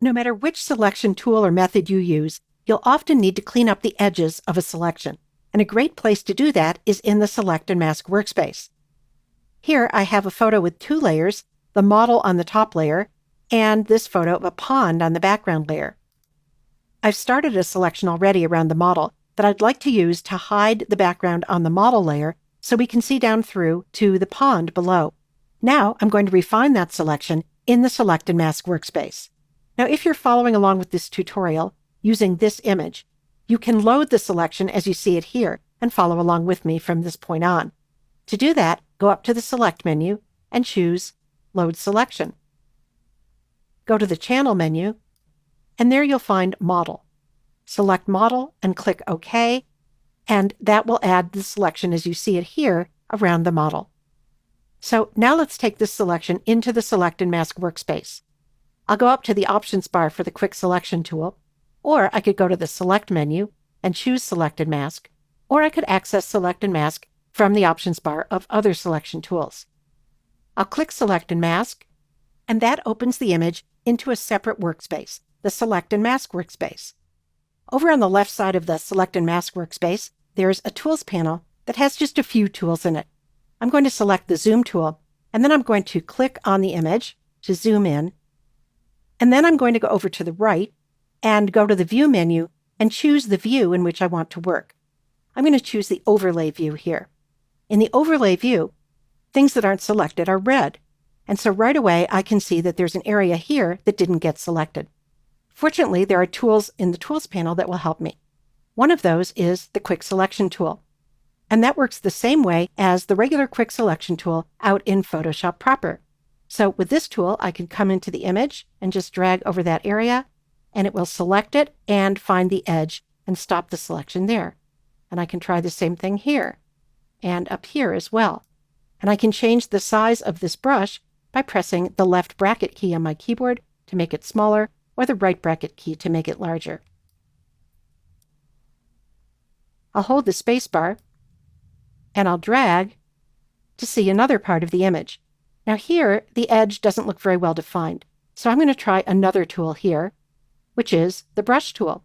No matter which selection tool or method you use, you'll often need to clean up the edges of a selection, and a great place to do that is in the Select and Mask workspace. Here I have a photo with two layers, the model on the top layer, and this photo of a pond on the background layer. I've started a selection already around the model that I'd like to use to hide the background on the model layer so we can see down through to the pond below. Now I'm going to refine that selection in the Select and Mask workspace. Now, if you're following along with this tutorial using this image, you can load the selection as you see it here and follow along with me from this point on. To do that, go up to the Select menu and choose Load Selection. Go to the Channel menu, and there you'll find Model. Select Model and click OK, and that will add the selection as you see it here around the model. So now let's take this selection into the Select and Mask workspace. I'll go up to the Options bar for the Quick Selection tool, or I could go to the Select menu and choose Select and Mask, or I could access Select and Mask from the Options bar of other selection tools. I'll click Select and Mask, and that opens the image into a separate workspace, the Select and Mask workspace. Over on the left side of the Select and Mask workspace, there's a Tools panel that has just a few tools in it. I'm going to select the Zoom tool, and then I'm going to click on the image to zoom in, and then I'm going to go over to the right and go to the View menu and choose the view in which I want to work. I'm going to choose the Overlay view here. In the Overlay view, things that aren't selected are red, and so right away I can see that there's an area here that didn't get selected. Fortunately, there are tools in the Tools panel that will help me. One of those is the Quick Selection tool, and that works the same way as the regular Quick Selection tool out in Photoshop proper. So with this tool, I can come into the image and just drag over that area, and it will select it and find the edge and stop the selection there. And I can try the same thing here and up here as well. And I can change the size of this brush by pressing the left bracket key on my keyboard to make it smaller, or the right bracket key to make it larger. I'll hold the space bar and I'll drag to see another part of the image. Now here, the edge doesn't look very well defined, so I'm going to try another tool here, which is the Brush tool.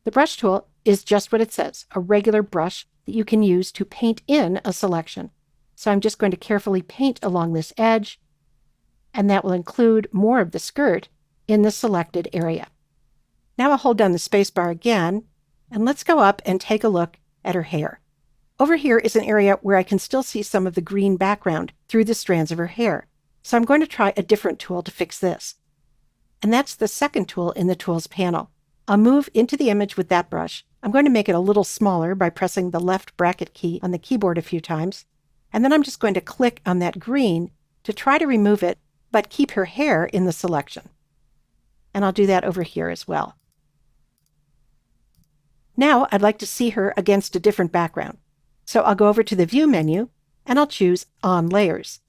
The Brush tool is just what it says, a regular brush that you can use to paint in a selection. So I'm just going to carefully paint along this edge, and that will include more of the skirt in the selected area. Now I'll hold down the space bar again, and let's go up and take a look at her hair. Over here is an area where I can still see some of the green background through the strands of her hair. So I'm going to try a different tool to fix this. And that's the second tool in the Tools panel. I'll move into the image with that brush. I'm going to make it a little smaller by pressing the left bracket key on the keyboard a few times. And then I'm just going to click on that green to try to remove it, but keep her hair in the selection. And I'll do that over here as well. Now I'd like to see her against a different background. So I'll go over to the View menu and I'll choose On Layers.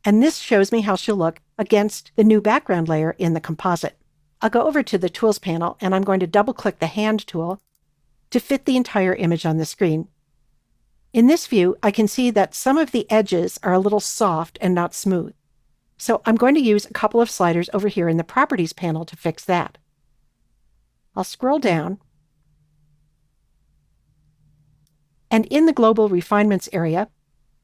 And this shows me how she'll look against the new background layer in the composite. I'll go over to the Tools panel and I'm going to double-click the Hand tool to fit the entire image on the screen. In this view, I can see that some of the edges are a little soft and not smooth. So I'm going to use a couple of sliders over here in the Properties panel to fix that. I'll scroll down, and in the Global Refinements area,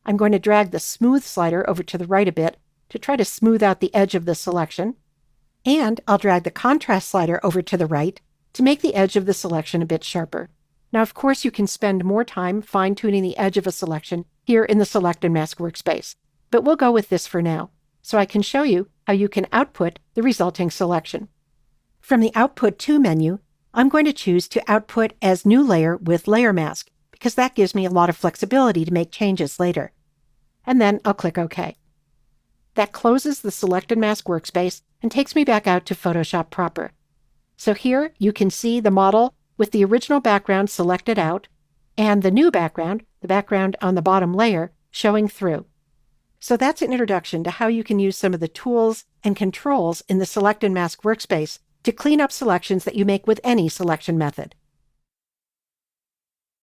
I'm going to drag the Smooth slider over to the right a bit to try to smooth out the edge of the selection, and I'll drag the Contrast slider over to the right to make the edge of the selection a bit sharper. Now, of course, you can spend more time fine-tuning the edge of a selection here in the Select and Mask workspace, but we'll go with this for now, so I can show you how you can output the resulting selection. From the Output To menu, I'm going to choose to output as New Layer with Layer Mask, because that gives me a lot of flexibility to make changes later. And then I'll click OK. That closes the Select and Mask workspace and takes me back out to Photoshop proper. So here you can see the model with the original background selected out and the new background, the background on the bottom layer, showing through. So that's an introduction to how you can use some of the tools and controls in the Select and Mask workspace to clean up selections that you make with any selection method.